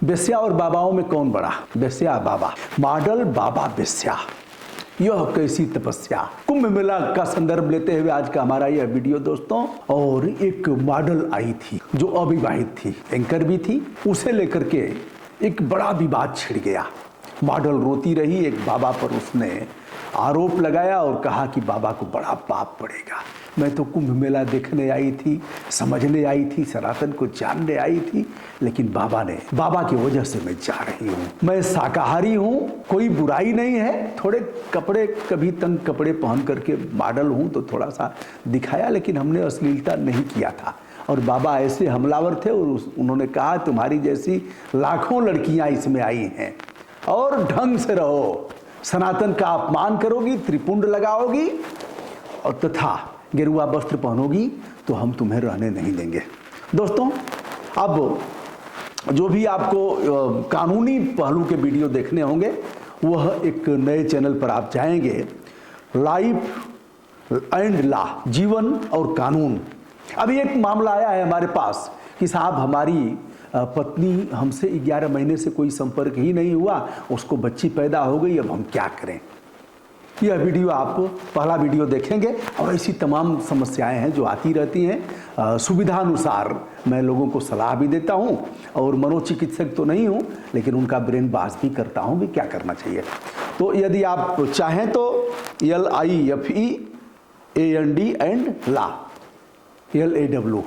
बेस्या और बाबाओं में कौन बड़ा? बेस्या बाबा। मॉडल बाबा बेस्या, यह कैसी तपस्या। कुंभ मेला का संदर्भ लेते हुए आज का हमारा यह वीडियो दोस्तों। और एक मॉडल आई थी जो अविवाहित थी, एंकर भी थी, उसे लेकर के एक बड़ा विवाद छिड़ गया। मॉडल रोती रही, एक बाबा पर उसने आरोप लगाया और कहा कि बाबा को बड़ा पाप पड़ेगा। मैं तो कुंभ मेला देखने आई थी, समझने आई थी, सनातन को जानने आई थी, लेकिन बाबा की वजह से मैं जा रही हूँ। मैं शाकाहारी हूँ, कोई बुराई नहीं है, थोड़े कपड़े कभी तंग कपड़े पहन करके मॉडल हूँ तो थोड़ा सा दिखाया, लेकिन हमने अश्लीलता नहीं किया था। और बाबा ऐसे हमलावर थे और उन्होंने कहा तुम्हारी जैसी लाखों लड़कियां इसमें आई हैं और ढंग से रहो, सनातन का अपमान करोगी, त्रिपुंड लगाओगी और तथा गेरुआ वस्त्र पहनोगी तो हम तुम्हें रहने नहीं देंगे। दोस्तों, अब जो भी आपको कानूनी पहलू के वीडियो देखने होंगे वह एक नए चैनल पर आप जाएंगे, लाइफ एंड लॉ, जीवन और कानून। अभी एक मामला आया है हमारे पास कि साहब हमारी पत्नी हमसे 11 महीने से कोई संपर्क ही नहीं हुआ, उसको बच्ची पैदा हो गई, अब हम क्या करें। यह वीडियो आप पहला वीडियो देखेंगे और ऐसी तमाम समस्याएं हैं जो आती रहती हैं। सुविधानुसार मैं लोगों को सलाह भी देता हूं और मनोचिकित्सक तो नहीं हूं, लेकिन उनका ब्रेन वॉश भी करता हूं भी क्या करना चाहिए। तो यदि आप चाहें तो LIFE AND एंड ला LAW,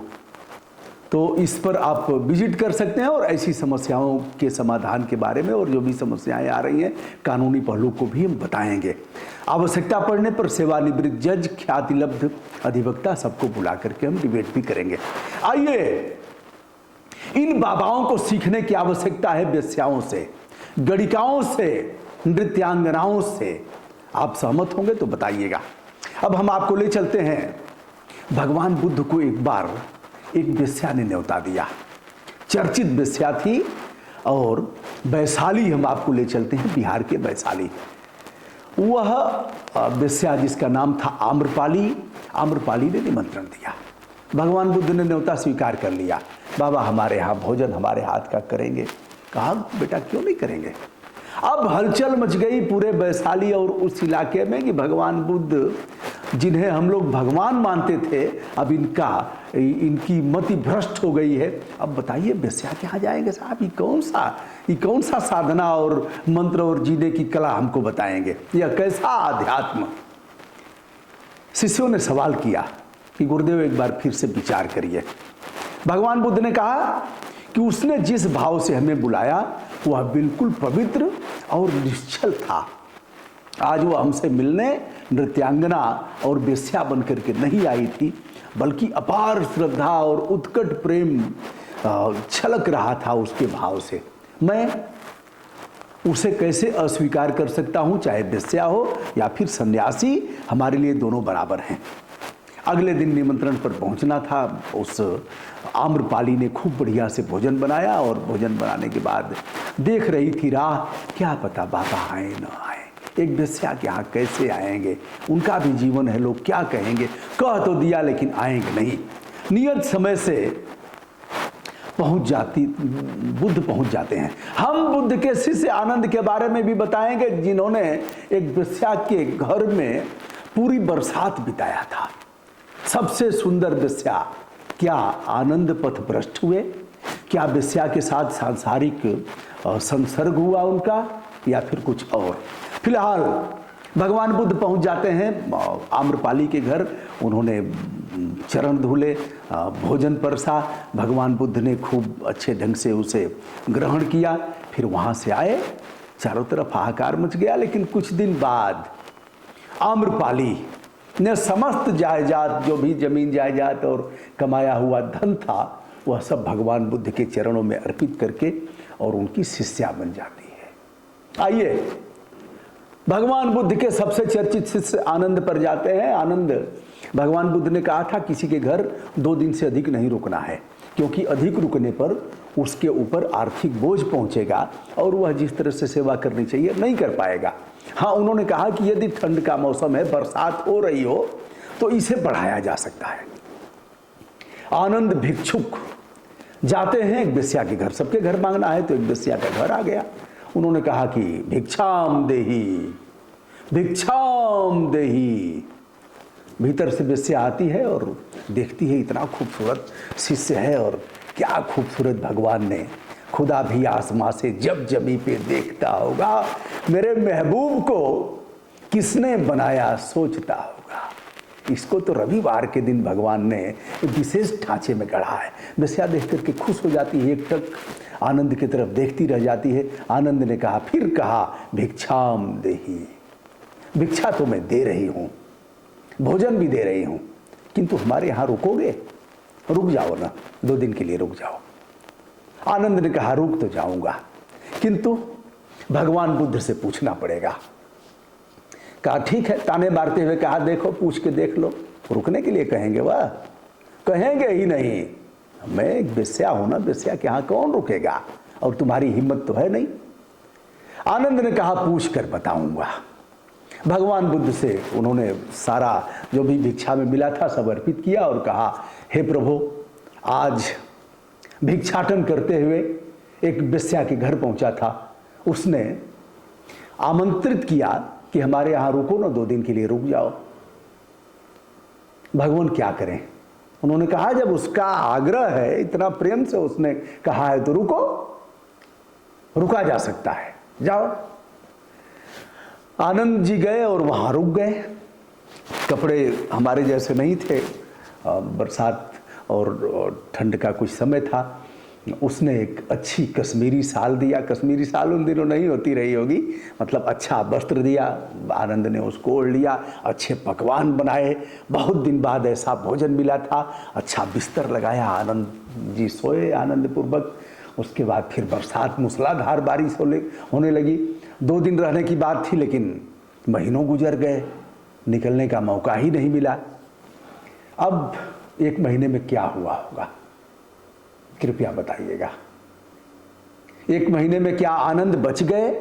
तो इस पर आप विजिट कर सकते हैं और ऐसी समस्याओं के समाधान के बारे में और जो भी समस्याएं आ रही हैं कानूनी पहलू को भी हम बताएंगे। आवश्यकता पड़ने पर सेवानिवृत्त जज, ख्यातिलब्ध अधिवक्ता सबको बुला करके हम डिबेट भी करेंगे। आइए, इन बाबाओं को सीखने की आवश्यकता है बेस्याओं से, गणिकाओं से, नृत्यांगनाओं से। आप सहमत होंगे तो बताइएगा। अब हम आपको ले चलते हैं, भगवान बुद्ध को एक बार एक वेश्या ने न्योता दिया, चर्चित वेश्या थी और वैशाली हम आपको ले चलते हैं, बिहार के वैशाली। वह वेश्या जिसका नाम था आम्रपाली ने निमंत्रण दिया। भगवान बुद्ध ने न्योता स्वीकार कर लिया। बाबा हमारे यहाँ भोजन हमारे हाथ का करेंगे। कहा बेटा क्यों नहीं करेंगे। अब हलचल मच गई पूरे वैशाली और उस इलाके में कि भगवान बुद्ध जिन्हें हम लोग भगवान मानते थे, अब इनकी मति भ्रष्ट हो गई है। अब बताइए वेश्या के यहाँ जाएंगे साहब, ये कौन सा साधना और मंत्र और जीने की कला हमको बताएंगे, यह कैसा अध्यात्म। शिष्यों ने सवाल किया कि गुरुदेव एक बार फिर से विचार करिए। भगवान बुद्ध ने कहा कि उसने जिस भाव से हमें बुलाया वह बिल्कुल पवित्र और निश्चल था। आज वह हमसे मिलने नृत्यांगना और वेश्या बनकर के नहीं आई थी, बल्कि अपार श्रद्धा और उत्कट प्रेम छलक रहा था उसके भाव से। मैं उसे कैसे अस्वीकार कर सकता हूं, चाहे वेश्या हो या फिर सन्यासी, हमारे लिए दोनों बराबर हैं। अगले दिन निमंत्रण पर पहुंचना था। उस आम्रपाली ने खूब बढ़िया से भोजन बनाया और भोजन बनाने के बाद देख रही थी राह, क्या पता बाबा आए न आए। एक वेश्या के यहाँ कैसे आएंगे, उनका भी जीवन है, लोग क्या कहेंगे। कह तो दिया लेकिन आएंगे नहीं। नियत समय से बुद्ध पहुंच जाते हैं। हम बुद्ध के शिष्य आनंद के बारे में भी बताएंगे, जिन्होंने एक वेश्या के घर में पूरी बरसात बिताया था। सबसे सुंदर वेश्या। क्या आनंद पथ भ्रष्ट हुए? क्या वेश्या के साथ सांसारिक संसर्ग हुआ उनका, या फिर कुछ और? फिलहाल भगवान बुद्ध पहुंच जाते हैं आम्रपाली के घर। उन्होंने चरण धुले, भोजन परसा। भगवान बुद्ध ने खूब अच्छे ढंग से उसे ग्रहण किया। फिर वहां से आए, चारों तरफ हाहाकार मच गया। लेकिन कुछ दिन बाद आम्रपाली ने समस्त जायदाद, जो भी जमीन जायदाद और कमाया हुआ धन था, वह सब भगवान बुद्ध के चरणों में अर्पित करके और उनकी शिष्या बन जाती है। आइए, भगवान बुद्ध के सबसे चर्चित शिष्य आनंद पर जाते हैं। आनंद, भगवान बुद्ध ने कहा था किसी के घर 2 दिन से अधिक नहीं रुकना है, क्योंकि अधिक रुकने पर उसके ऊपर आर्थिक बोझ पहुंचेगा और वह जिस तरह से सेवा करनी चाहिए नहीं कर पाएगा। हाँ, उन्होंने कहा कि यदि ठंड का मौसम है, बरसात हो रही हो, तो इसे बढ़ाया जा सकता है। आनंद भिक्षुक जाते हैं एक बेस्या के घर, सबके घर मांगना है तो एक बेस्या का घर आ गया। उन्होंने कहा कि भिक्षाम देही, भिक्षाम देही। भीतर से बेस्या आती है और देखती है इतना खूबसूरत शिष्य है और क्या खूबसूरत भगवान ने खुदा भी आसमां से जब जमी पे देखता होगा, मेरे महबूब को किसने बनाया सोचता होगा। इसको तो रविवार के दिन भगवान ने विशेष ढांचे में गढ़ा है। बेस्या देख करके खुश हो जाती है, एक टक आनंद की तरफ देखती रह जाती है। आनंद ने कहा, फिर कहा भिक्षाम देही, भिक्षा तो मैं दे रही हूँ, भोजन भी दे रही हूँ, किंतु हमारे यहाँ रुकोगे? रुक जाओ ना, 2 दिन के लिए रुक जाओ। आनंद ने कहा, रुक तो जाऊंगा, किंतु भगवान बुद्ध से पूछना पड़ेगा। कहा ठीक है, ताने मारते हुए कहा, देखो पूछ के देख लो। रुकने के लिए कहेंगे? वह कहेंगे ही नहीं, मैं एक बेस्या हूं ना, बेस्या के यहाँ कौन रुकेगा, और तुम्हारी हिम्मत तो है नहीं। आनंद ने कहा, पूछ कर बताऊंगा। भगवान बुद्ध से उन्होंने सारा जो भी भिक्षा में मिला था सब अर्पित किया और कहा, हे प्रभु, आज भिक्षाटन करते हुए एक बेस्या के घर पहुंचा था, उसने आमंत्रित किया कि हमारे यहाँ रुको ना, 2 दिन के लिए रुक जाओ। भगवान क्या करें? उन्होंने कहा, जब उसका आग्रह है, इतना प्रेम से उसने कहा है तो रुको, रुका जा सकता है, जाओ। आनंद जी गए और वहां रुक गए। कपड़े हमारे जैसे नहीं थे, बरसात और ठंड का कुछ समय था। उसने एक अच्छी कश्मीरी शाल दिया, कश्मीरी शाल उन दिनों नहीं होती रही होगी, मतलब अच्छा वस्त्र दिया। आनंद ने उसको ओढ़ लिया, अच्छे पकवान बनाए, बहुत दिन बाद ऐसा भोजन मिला था, अच्छा बिस्तर लगाया, आनंद जी सोए आनंद पूर्वक। उसके बाद फिर बरसात, मूसलाधार बारिश होने लगी। 2 दिन रहने की बात थी, लेकिन महीनों गुजर गए, निकलने का मौका ही नहीं मिला। अब 1 महीने में क्या हुआ होगा, कृपया बताइएगा। 1 महीने में क्या आनंद बच गए?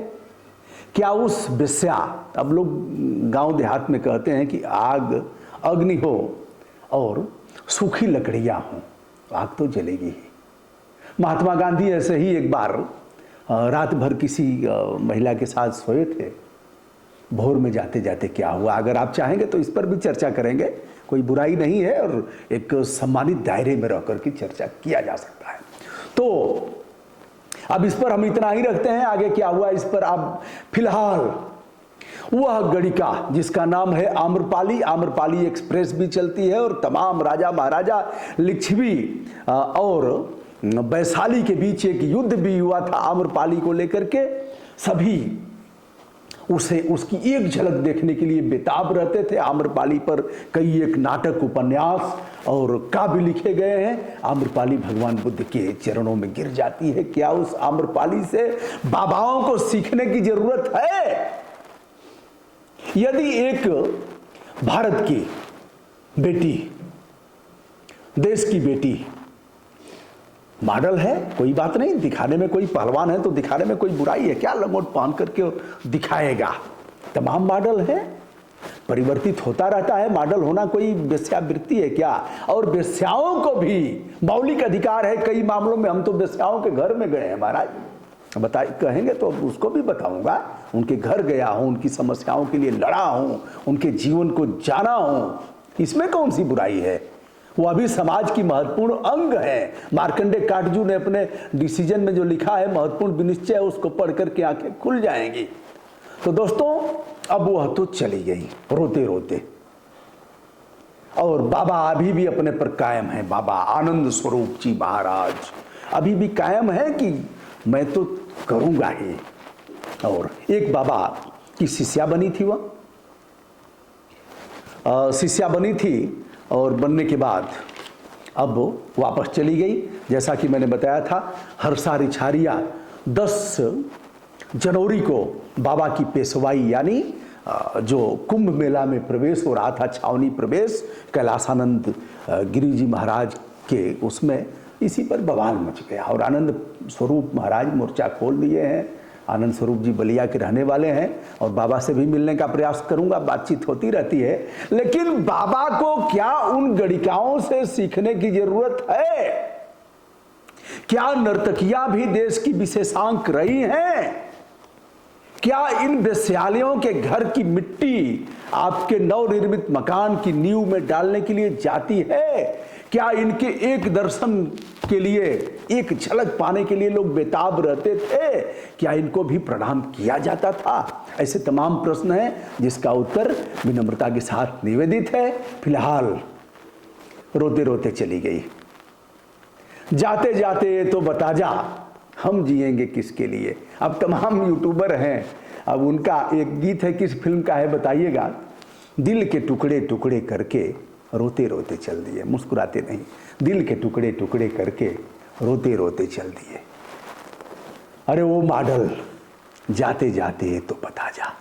क्या उस बेस्या, अब लोग गांव देहात में कहते हैं कि आग अग्नि हो और सूखी लकड़ियां हो, आग तो जलेगी ही। महात्मा गांधी ऐसे ही एक बार रात भर किसी महिला के साथ सोए थे। भोर में जाते जाते क्या हुआ, अगर आप चाहेंगे तो इस पर भी चर्चा करेंगे, कोई बुराई नहीं है, और एक सम्मानित दायरे में रहकर की चर्चा किया जा सकता है। तो अब इस पर हम इतना ही रखते हैं, आगे क्या हुआ इस पर आप फिलहाल वह गणिका जिसका नाम है आम्रपाली, आम्रपाली एक्सप्रेस भी चलती है और तमाम राजा महाराजा, लिच्छवी और वैशाली के बीच एक युद्ध भी हुआ था आम्रपाली को लेकर के। सभी उसे उसकी एक झलक देखने के लिए बेताब रहते थे। आम्रपाली पर कई एक नाटक, उपन्यास और काव्य लिखे गए हैं। आम्रपाली भगवान बुद्ध के चरणों में गिर जाती है। क्या उस आम्रपाली से बाबाओं को सीखने की जरूरत है? यदि एक भारत की बेटी, देश की बेटी मॉडल है, कोई बात नहीं, दिखाने में कोई पहलवान है तो दिखाने में कोई बुराई है क्या? लंगोट पहन करके दिखाएगा, तमाम मॉडल है, परिवर्तित होता रहता है। मॉडल होना कोई वेश्यावृत्ति है क्या? और वेश्याओं को भी मौलिक अधिकार है कई मामलों में। हम तो वेश्याओं के घर में गए हैं महाराज, कहेंगे तो उसको भी बताऊंगा। उनके घर गया हूं, उनकी समस्याओं के लिए लड़ा हूं, उनके जीवन को जाना हूं, इसमें कौन सी बुराई है? वो अभी समाज की महत्वपूर्ण अंग है। मार्कंडे काटजू ने अपने डिसीजन में जो लिखा है, महत्वपूर्ण विनिश्चय, उसको पढ़ करके आंखें खुल जाएंगी। तो दोस्तों, अब वह तो चली गई रोते रोते, और बाबा अभी भी अपने पर कायम है। बाबा आनंद स्वरूप जी महाराज अभी भी कायम है कि मैं तो करूंगा ही। और एक बाबा की शिष्या बनी थी, वह शिष्या बनी थी और बनने के बाद अब वापस चली गई। जैसा कि मैंने बताया था, हर्षा रिछारिया 10 जनवरी को बाबा की पेशवाई, यानी जो कुंभ मेला में प्रवेश हो रहा था, छावनी प्रवेश कैलाशानंद गिरी जी महाराज के, उसमें इसी पर बवाल मच गया। और आनंद स्वरूप महाराज मोर्चा खोल दिए हैं। आनंद स्वरूप जी बलिया के रहने वाले हैं और बाबा से भी मिलने का प्रयास करूंगा, बातचीत होती रहती है। लेकिन बाबा को क्या उन गणिकाओं से सीखने की जरूरत है? क्या नर्तकियां भी देश की विशेषांक रही हैं? क्या इन वेश्यालयों के घर की मिट्टी आपके नवनिर्मित मकान की नींव में डालने के लिए जाती है? क्या इनके एक दर्शन के लिए, एक झलक पाने के लिए लोग बेताब रहते थे? क्या इनको भी प्रणाम किया जाता था? ऐसे तमाम प्रश्न हैं जिसका उत्तर विनम्रता के साथ निवेदित है। फिलहाल रोते रोते चली गई। जाते जाते तो बता जा, हम जिएंगे किसके लिए। अब तमाम यूट्यूबर हैं, अब उनका एक गीत है, किस फिल्म का है बताइएगा। दिल के टुकड़े टुकड़े करके रोते रोते चल दिए, मुस्कुराते नहीं, दिल के टुकड़े टुकड़े करके रोते रोते चल दिए। अरे वो मॉडल, जाते जाते तो बता जा,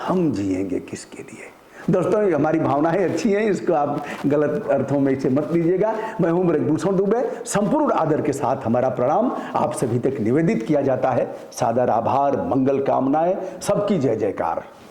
हम जिएंगे किसके लिए। दोस्तों, ये हमारी भावनाएं अच्छी हैं, इसको आप गलत अर्थों में इसे मत लीजिएगा। मैं हूं ब्रजभूषण दुबे। संपूर्ण आदर के साथ हमारा प्रणाम आप सभी तक निवेदित किया जाता है। सादर आभार, मंगल कामनाएं, सबकी जय जयकार।